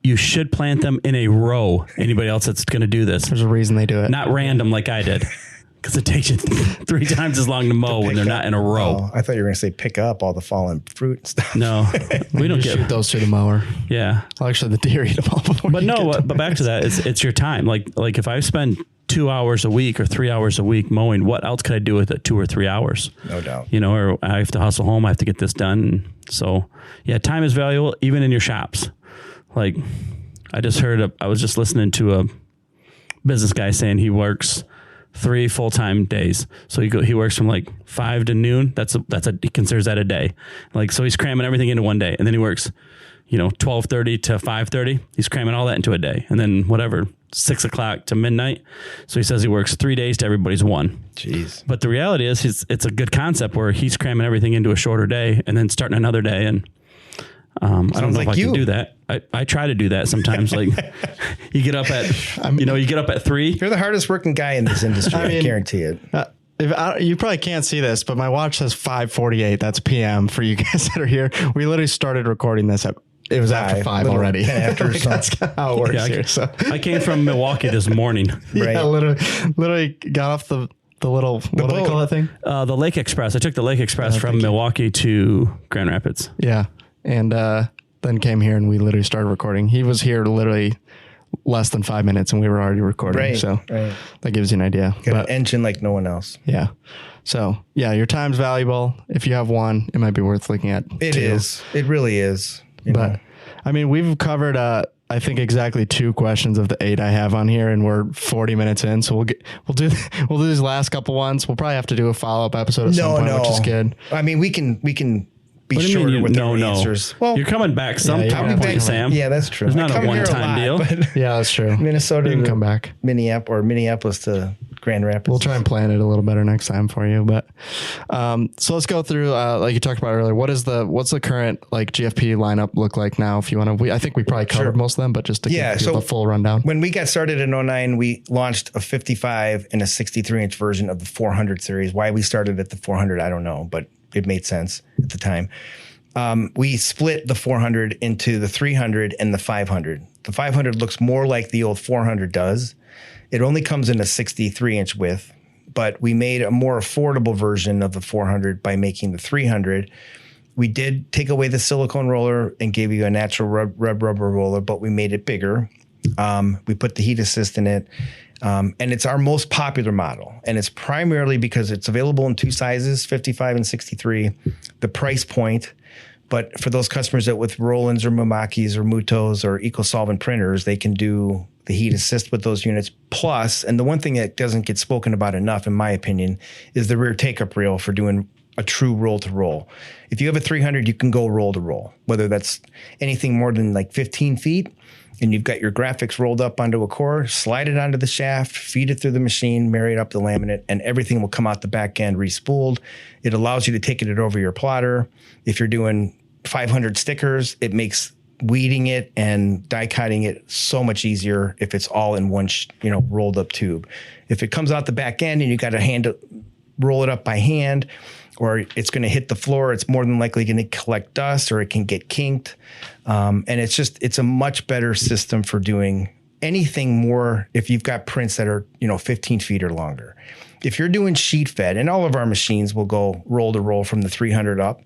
You should plant them in a row. Anybody else that's going to do this. There's a reason they do it. Not random like I did. Because it takes you 3 times as long to mow when they're not in a row. Oh, I thought you were going to say pick up all the fallen fruit and stuff. No, we don't shoot those to the mower. Yeah. Well, actually, the deer eat them all before. But back to that, it's your time. Like if I spend 2 hours a week or 3 hours a week mowing, what else could I do with it 2 or 3 hours? No doubt. Or I have to hustle home. I have to get this done. So yeah, time is valuable even in your shops. Like, I was just listening to a business guy saying he works 3 full-time days. So he works from like 5 to noon. He considers that a day. Like, so he's cramming everything into one day. And then he works, 12:30 to 5:30. He's cramming all that into a day. And then 6 o'clock to midnight. So he says he works 3 days to everybody's 1. Jeez. But the reality is it's a good concept where he's cramming everything into a shorter day and then starting another day. And I don't know if I can do that. I try to do that sometimes. Like, you get up at 3. You're the hardest working guy in this industry. I guarantee it. You probably can't see this, but my watch says 5:48. That's PM for you guys that are here. We literally started recording this it was after 5 already. After that's how it works here. So I came from Milwaukee this morning. Right. Yeah, literally got off the little, what do they call that thing? The Lake Express. I took the Lake Express from Milwaukee to Grand Rapids. Yeah. And then came here and we literally started recording. He was here literally less than 5 minutes and we were already recording. Right, so that gives you an idea. Got an engine like no one else. Yeah. So yeah, your time's valuable. If you have one, it might be worth looking at. It is. It really is. But I mean, we've covered, I think exactly 2 questions of the 8 I have on here, and we're 40 minutes in. So we'll do these last couple ones. We'll probably have to do a follow-up episode at some point, which is good. I mean, we can be shorter with the answers. Well, you're coming back sometime, Sam. Yeah, that's true. It's not a one-time deal. Yeah, that's true. Minnesota, you can come back. Minneapolis to Grand Rapids. We'll try and plan it a little better next time for you. But so let's go through, like you talked about earlier. What's the current like GFP lineup look like now? If you want to, I think we probably covered most of them, but just to give the full rundown. When we got started in 2009, we launched a 55 and a 63-inch version of the 400 series. Why we started at the 400, I don't know, but it made sense at the time. We split the 400 into the 300 and the 500. The 500 looks more like the old 400 does. It only comes in a 63-inch width, but we made a more affordable version of the 400 by making the 300. We did take away the silicone roller and gave you a natural rubber roller, but we made it bigger. We put the heat assist in it. And it's our most popular model. And it's primarily because it's available in 2 sizes, 55 and 63, the price point. But for those customers that with Roland's or Mamakis or Mutos or EcoSolvent printers, they can do the heat assist with those units. Plus, and the one thing that doesn't get spoken about enough, in my opinion, is the rear take-up rail for doing a true roll-to-roll. If you have a 300, you can go roll-to-roll, whether that's anything more than like 15 feet, and you've got your graphics rolled up onto a core, slide it onto the shaft, feed it through the machine, marry it up the laminate, and everything will come out the back end re-spooled. It allows you to take it over your plotter. If you're doing 500 stickers, it makes weeding it and die cutting it so much easier if it's all in one rolled up tube. If it comes out the back end and you got to roll it up by hand, or it's going to hit the floor, it's more than likely going to collect dust, or it can get kinked. And it's a much better system for doing anything more if you've got prints that are 15 feet or longer. If you're doing sheet fed, and all of our machines will go roll to roll from the 300 up,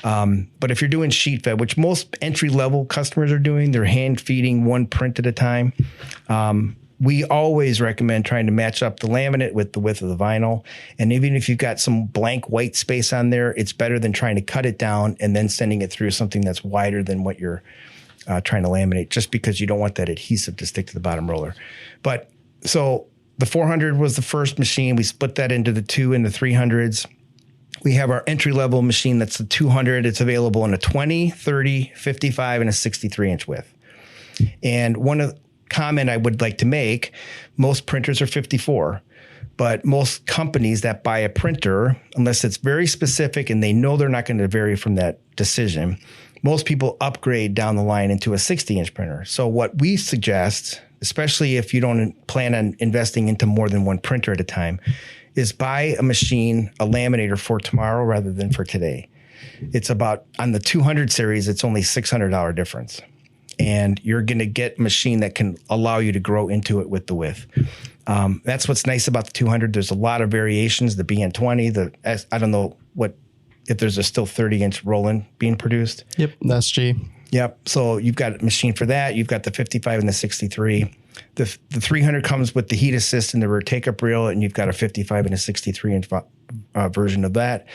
but if you're doing sheet fed, which most entry level customers are doing, they're hand feeding one print at a time. we always recommend trying to match up the laminate with the width of the vinyl. And even if you've got some blank white space on there, it's better than trying to cut it down and then sending it through something that's wider than what you're trying to laminate, just because you don't want that adhesive to stick to the bottom roller. But so the 400 was the first machine. We split that into the 2 and the 300s. We have our entry-level machine that's the 200. It's available in a 20, 30, 55, and a 63-inch width. And one of the comment I would like to make, most printers are 54, but most companies that buy a printer, unless it's very specific and they know they're not going to vary from that decision, most people upgrade down the line into a 60-inch printer. So what we suggest, especially if you don't plan on investing into more than one printer at a time, is buy a machine, a laminator for tomorrow rather than for today. It's about, on the 200 series, it's only $600 difference. And you're going to get a machine that can allow you to grow into it with the width. That's what's nice about the 200. There's a lot of variations. The BN20, I don't know if there's a still 30-inch Roland being produced. Yep, that's G. Yep. So you've got a machine for that. You've got the 55 and the 63. The 300 comes with the heat assist and the rear take-up reel, and you've got a 55 and a 63-inch version of that.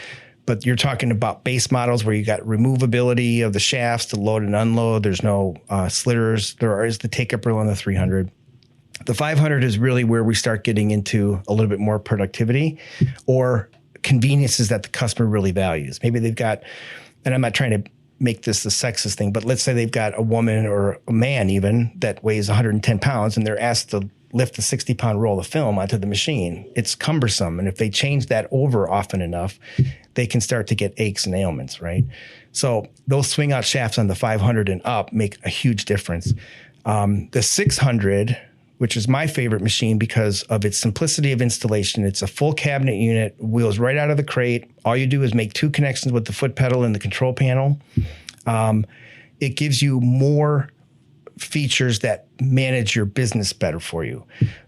But you're talking about base models where you got removability of the shafts to load and unload. There's no slitters. There is the take-up reel on the 300. The 500 is really where we start getting into a little bit more productivity or conveniences that the customer really values. Maybe they've got, and I'm not trying to make this the sexist thing, but let's say they've got a woman or a man even that weighs 110 pounds and they're asked to lift a 60-pound roll of film onto the machine. It's cumbersome. And if they change that over often enough, they can start to get aches and ailments, right? So those swing out shafts on the 500 and up make a huge difference. The 600, which is my favorite machine because of its simplicity of installation, it's a full cabinet unit, wheels right out of the crate. All you do is make 2 connections with the foot pedal and the control panel. It gives you more features that manage your business better for you.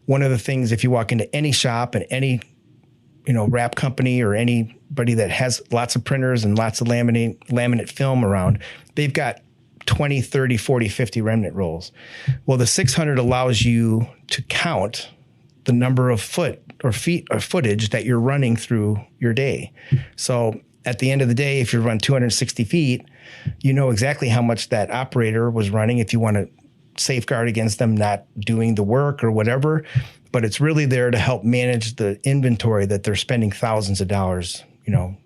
One of the things, if you walk into any shop and any, wrap company or anybody that has lots of printers and lots of laminate film around, they've got 20, 30, 40, 50 remnant rolls. Well, the 600 allows you to count the number of feet or footage that you're running through your day. So at the end of the day, if you run 260 feet, you know exactly how much that operator was running if you want to safeguard against them not doing the work or whatever. But it's really there to help manage the inventory that they're spending thousands of dollars,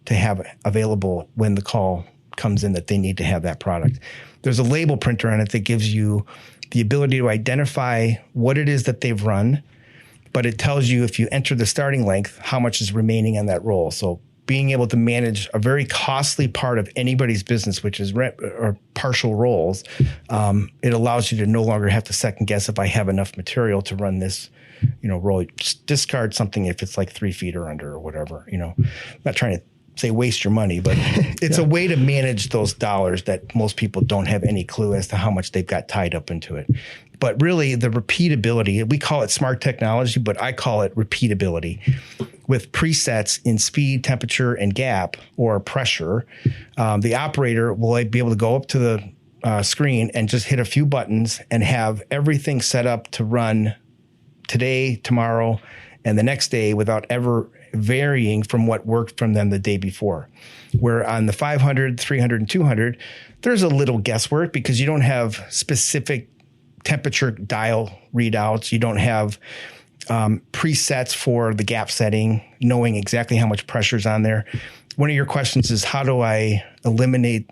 to have available when the call comes in that they need to have that product. There's a label printer on it that gives you the ability to identify what it is that they've run, but it tells you if you enter the starting length, how much is remaining on that roll. So being able to manage a very costly part of anybody's business, which is rent or partial rolls, it allows you to no longer have to second guess if I have enough material to run this, roll. Just discard something if it's like 3 feet or under or whatever. I'm not trying to say waste your money, but it's a way to manage those dollars that most people don't have any clue as to how much they've got tied up into it. But really the repeatability, we call it smart technology, but I call it repeatability. With presets in speed, temperature, and gap or pressure, the operator will be able to go up to the screen and just hit a few buttons and have everything set up to run today, tomorrow, and the next day without ever varying from what worked from them the day before. Where on the 500, 300, and 200, there's a little guesswork because you don't have specific temperature dial readouts. You don't have presets for the gap setting, knowing exactly how much pressure's on there. One of your questions is, how do I eliminate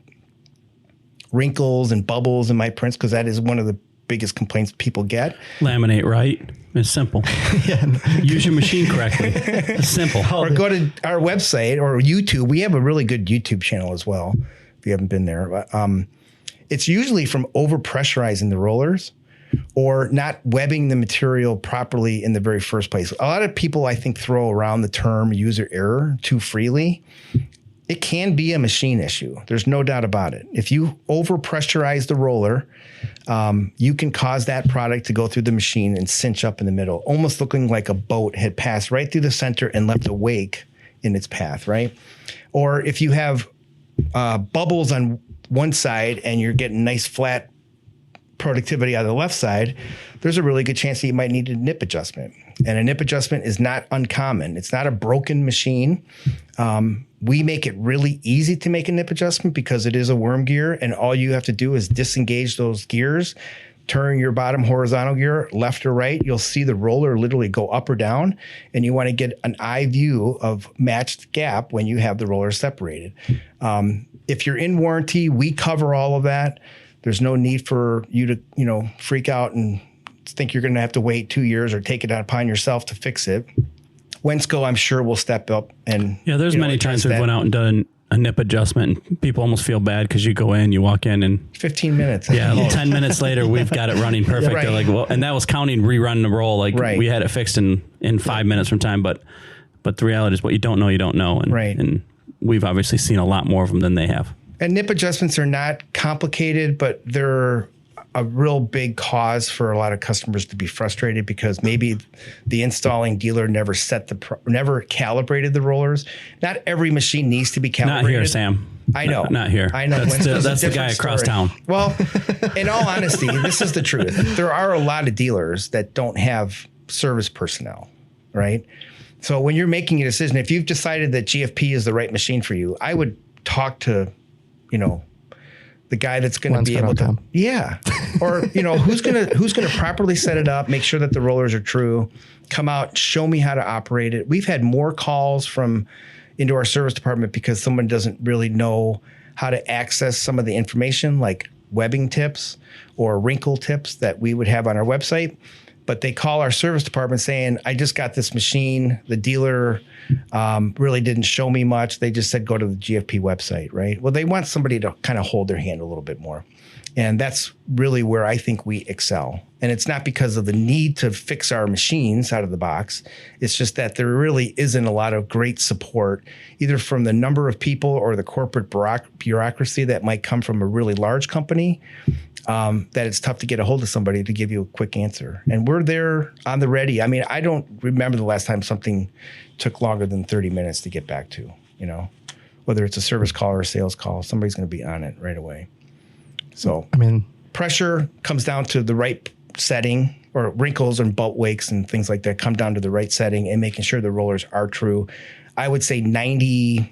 wrinkles and bubbles in my prints? Because that is one of the biggest complaints people get. Laminate right. It's simple. Use your machine correctly. It's simple. Or go to our website or YouTube. We have a really good YouTube channel as well, if you haven't been there. But, it's usually from overpressurizing the rollers or not webbing the material properly in the very first place. A lot of people, I think, throw around the term user error too freely. It can be a machine issue. There's no doubt about it. If you overpressurize the roller, you can cause that product to go through the machine and cinch up in the middle, almost looking like a boat had passed right through the center and left a wake in its path, right? Or if you have bubbles on one side and you're getting nice flat productivity on the left side, there's a really good chance that you might need a nip adjustment. And a nip adjustment is not uncommon. It's not a broken machine. We make it really easy to make a nip adjustment because it is a worm gear, and all you have to do is disengage those gears, turn your bottom horizontal gear left or right. You'll see the roller literally go up or down, and you want to get an eye view of matched gap when you have the roller separated. If you're in warranty, we cover all of that. There's no need for you to, freak out and think you're going to have to wait 2 years or take it upon yourself to fix it. Wensco, I'm sure, will step up and there's many times we've went out and done a nip adjustment, and people almost feel bad because you go in, you walk in, and 15 minutes. Yeah, 10 minutes later, we've got it running perfect. Right. They're like, well, and that was counting rerunning the roll. Like we had it fixed in 5 minutes from time, but the reality is what you don't know, you don't know. And, and we've obviously seen a lot more of them than they have. And nip adjustments are not complicated, but they're a real big cause for a lot of customers to be frustrated because maybe the installing dealer never calibrated the rollers. Not every machine needs to be calibrated. Not here, Sam. I know. Not here. I know. That's the guy across town. Well, in all honesty, this is the truth. There are a lot of dealers that don't have service personnel, right? So when you're making a decision, if you've decided that GFP is the right machine for you, I would talk to, the guy that's going to be able to, or who's going to properly set it up, make sure that the rollers are true, come out, show me how to operate it. We've had more calls into our service department because someone doesn't really know how to access some of the information like webbing tips or wrinkle tips that we would have on our website. But they call our service department saying, I just got this machine. The dealer really didn't show me much. They just said, go to the GFP website, right? Well, they want somebody to kind of hold their hand a little bit more. And that's really where I think we excel. And it's not because of the need to fix our machines out of the box. It's just that there really isn't a lot of great support, either from the number of people or the corporate bureaucracy that might come from a really large company, that it's tough to get a hold of somebody to give you a quick answer. And we're there on the ready. I mean, I don't remember the last time something took longer than 30 minutes to get back to, whether it's a service call or a sales call, somebody's going to be on it right away. So, pressure comes down to the right setting, or wrinkles and bolt wakes and things like that come down to the right setting and making sure the rollers are true. I would say 90,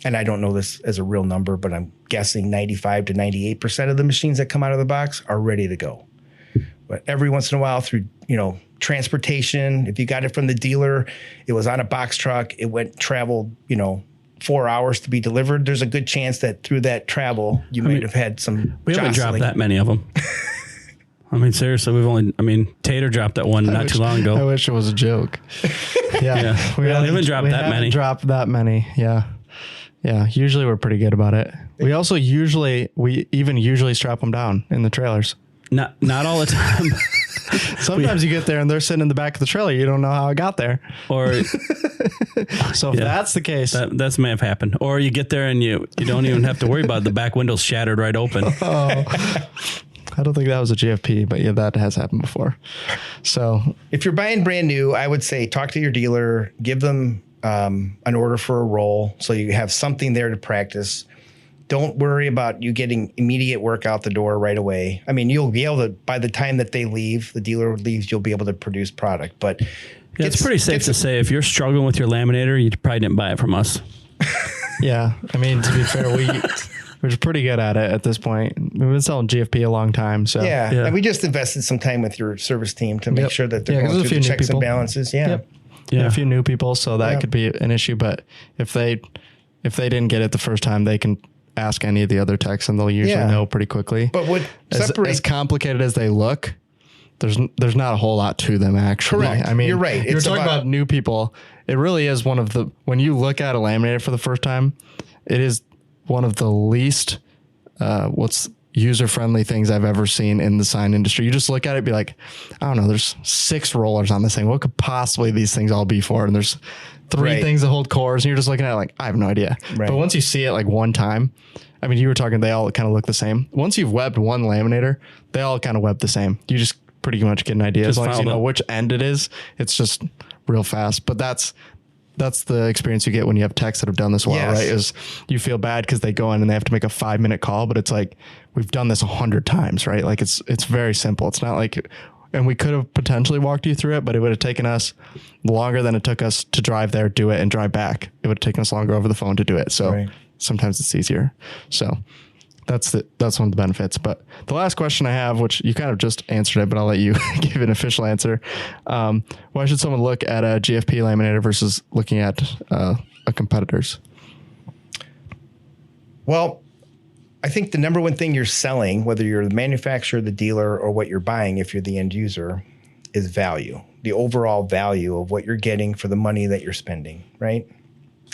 and I don't know this as a real number, but I'm guessing 95 to 98% of the machines that come out of the box are ready to go. But every once in a while through, transportation, if you got it from the dealer, it was on a box truck, it traveled, 4 hours to be delivered, there's a good chance that through that travel, you might have had some We haven't dropped that many of them. Seriously, Tater dropped that one not too long ago. I wish it was a joke. Yeah. We haven't dropped that many. Dropped that many. Yeah. Yeah. Usually we're pretty good about it. We also usually strap them down in the trailers. Not all the time. Sometimes you get there and they're sitting in the back of the trailer. You don't know how it got there. Or so if that's the case, that may have happened. Or you get there and you don't even have to worry about it. The back window's shattered right open. Oh, I don't think that was a GFP, but yeah, that has happened before. So if you're buying brand new, I would say talk to your dealer, give them an order for a roll so you have something there to practice. Don't worry about you getting immediate work out the door right away. You'll be able to, by the time that they leave, the dealer leaves, you'll be able to produce product. But it's pretty safe to say if you're struggling with your laminator, you probably didn't buy it from us. Yeah. To be fair, we're pretty good at it at this point. We've been selling GFP a long time. So yeah. And we just invested some time with your service team to make sure that they're going through the checks and balances. Yeah. Yep. Yeah. A few new people. So that could be an issue. But if they didn't get it the first time, they can ask any of the other techs and they'll usually know pretty quickly. But as complicated as they look, there's not a whole lot to them actually. Correct. You're right. You're talking about new people. It really is when you look at a laminator for the first time, it is one of the least user-friendly things I've ever seen in the sign industry. You just look at it and be like, I don't know, there's 6 rollers on this thing. What could possibly these things all be for? And there's 3 things that hold cores, and you're just looking at it like, I have no idea. Right. But once you see it like one time, you were talking, they all kind of look the same. Once you've webbed one laminator, they all kind of web the same. You just pretty much get an idea. As long as you know which end it is, it's just real fast. But that's that's the experience you get when you have techs that have done this well, Yes. right? Is you feel bad because they go in and they have to make a 5-minute call, but it's like, we've done this 100 times, right? Like it's very simple. It's not like, and we could have potentially walked you through it, but it would have taken us longer than it took us to drive there, do it, and drive back. It would have taken us longer over the phone to do it. So sometimes it's easier. So that's one of the benefits. But the last question I have, which you kind of just answered it, but I'll let you give an official answer. Why should someone look at a GFP laminator versus looking at a competitor's? Well, I think the number one thing you're selling, whether you're the manufacturer, the dealer, or what you're buying, if you're the end user, is value. The overall value of what you're getting for the money that you're spending, right?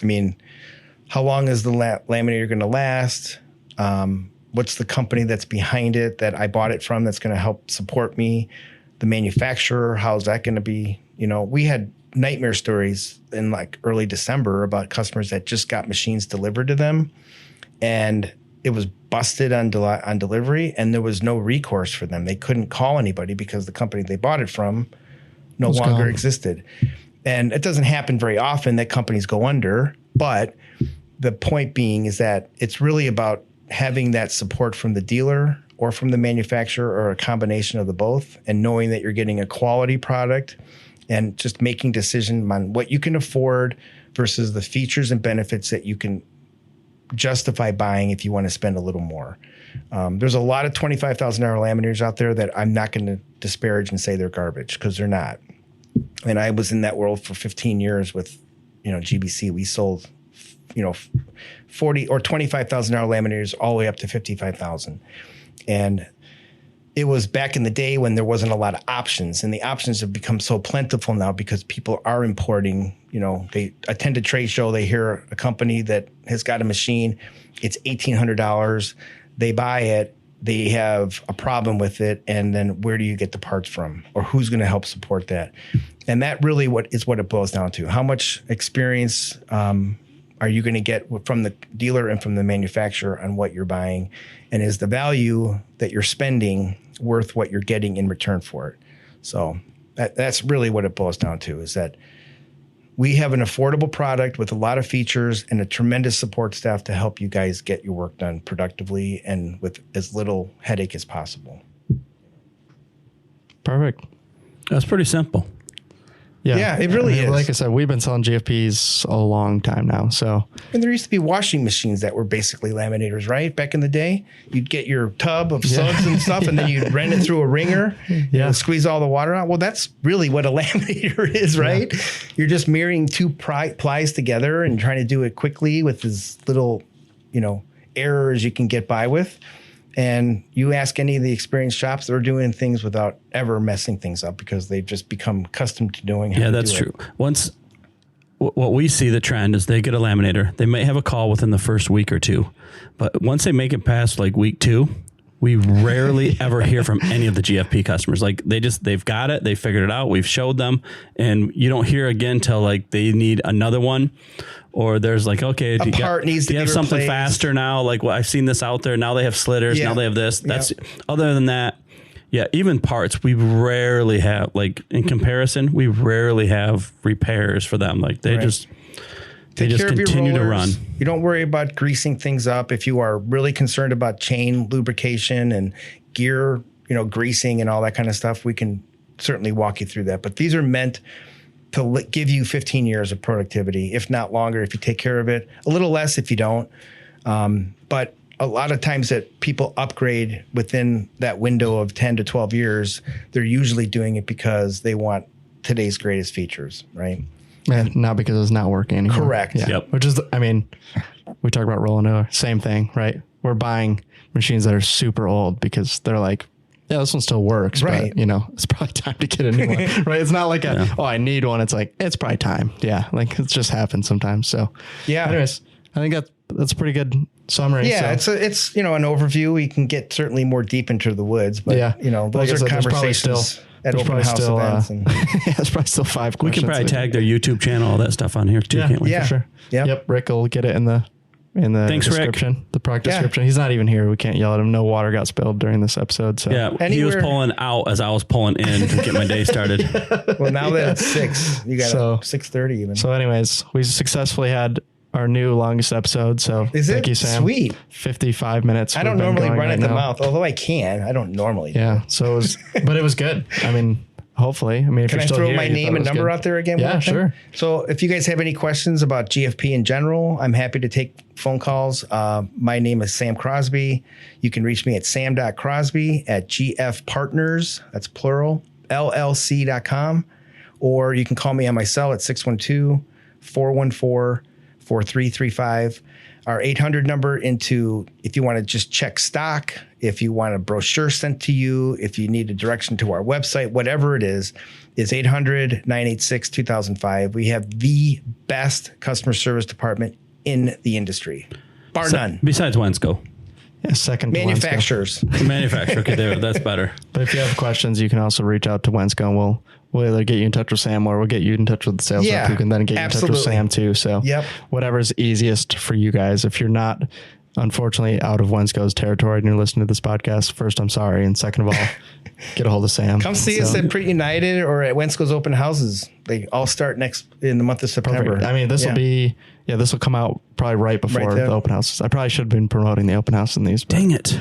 I mean, how long is the laminator going to last? What's the company that's behind it that I bought it from that's going to help support me? The manufacturer, how's that going to be? You know, we had nightmare stories in like early December about customers that just got machines delivered to them and it was busted on delivery and there was no recourse for them. They couldn't call anybody because the company they bought it from no longer existed. And it doesn't happen very often that companies go under, but the point being is that it's really about having that support from the dealer or from the manufacturer or a combination of the both and knowing that you're getting a quality product and just making decisions on what you can afford versus the features and benefits that you can justify buying if you want to spend a little more. There's a lot of $25,000 laminators out there that I'm not going to disparage and say they're garbage because they're not. And I was in that world for 15 years with, GBC. We sold, $40,000 or $25,000 laminators all the way up to $55,000. And it was back in the day when there wasn't a lot of options, and the options have become so plentiful now because people are importing. They attend a trade show, they hear a company that has got a machine, it's $1,800, they buy it, they have a problem with it, and then where do you get the parts from, or who's going to help support that? And that really what it boils down to. How much experience are you going to get from the dealer and from the manufacturer on what you're buying, and is the value that you're spending worth what you're getting in return for it? So that's really what it boils down to, is that we have an affordable product with a lot of features and a tremendous support staff to help you guys get your work done productively and with as little headache as possible. Perfect. That's pretty simple. Yeah, it really is. Like I said, we've been selling GFPs a long time now. So, and there used to be washing machines that were basically laminators, right? Back in the day, you'd get your tub of suds and stuff, and then you'd run it through a wringer, squeeze all the water out. Well, that's really what a laminator is, right? Yeah. You're just mirroring two plies together and trying to do it quickly with as little, errors you can get by with. And you ask any of the experienced shops, they're doing things without ever messing things up because they've just become accustomed to doing. Yeah, that's true. Once what we see the trend is they get a laminator. They may have a call within the first week or two, but once they make it past like week 2, we rarely ever hear from any of the GFP customers. Like they've got it, they figured it out, we've showed them, and you don't hear again till like they need another one. Or there's like, okay, do you have something faster now? Like, well, I've seen this out there. Now they have slitters. Yeah. Now they have this. That's other than that. Yeah. Even parts, we rarely have, like in comparison, we rarely have repairs for them. Like they just continue to run. You don't worry about greasing things up. If you are really concerned about chain lubrication and gear, greasing and all that kind of stuff, we can certainly walk you through that. But these are meant to give you 15 years of productivity, if not longer, if you take care of it. A little less if you don't. But a lot of times that people upgrade within that window of 10 to 12 years, they're usually doing it because they want today's greatest features, right? And not because it's not working anymore. Correct. Yeah. Yep. Which is, we talk about rolling over, same thing, right? We're buying machines that are super old because they're like, yeah, this one still works, right? But it's probably time to get a new one, right? It's not like I need one. It's like, it's probably time. Yeah. Like it just happens sometimes. So anyways, I think that's a pretty good summary. Yeah. So. It's an overview. We can get certainly more deep into the woods, but those are conversations at open house events. There's probably still 5 questions. We can probably tag their YouTube channel, all that stuff on here too, can't we? Yeah. For sure. Yep. Rick will get it in the in the Thanks, Rick. description, the product description. He's not even here. We can't yell at him. No water got spilled during this episode. So Yeah, he was pulling out as I was pulling in to get my day started. Well, now that it's 6, you got 6:30 even. So anyways, we successfully had our new longest episode. So thank you, Sam. Sweet. 55 minutes. I don't normally run at the mouth, although I can. I don't normally. Yeah. So it was, but it was good. I mean, hopefully. I mean, if can you're I still throw here, my name and number out there again? Yeah, sure. So if you guys have any questions about GFP in general, I'm happy to take phone calls. My name is Sam Crosby. You can reach me at sam.crosby@gfpartners, that's plural, llc.com. Or you can call me on my cell at 612-414-4335. Our 800 number if you want to just check stock, if you want a brochure sent to you, if you need a direction to our website, whatever it is 800-986-2005. We have the best customer service department in the industry, bar none. Besides Wensco. Yeah, second to Manufacturers. Manufacturer. Okay, that's better. But if you have questions, you can also reach out to Wensco, and we'll either get you in touch with Sam or we'll get you in touch with the sales rep who can then get you in touch with Sam too. So whatever's easiest for you guys. If you're not, unfortunately, out of Wensco's territory and you're listening to this podcast, first, I'm sorry. And second of all, get a hold of Sam. Come see us at Print United or at Wensco's open houses. They all start in the month of September. Perfect. I mean, this will be, this will come out probably right before the open houses. I probably should have been promoting the open house in these. Dang it.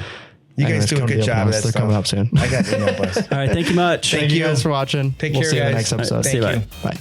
You guys do a good job of that They're stuff. coming up soon. I got email blast. All right. Thank you much. Thank you guys for watching. Take care, see you in the guys. next episode. See you. Bye. Bye.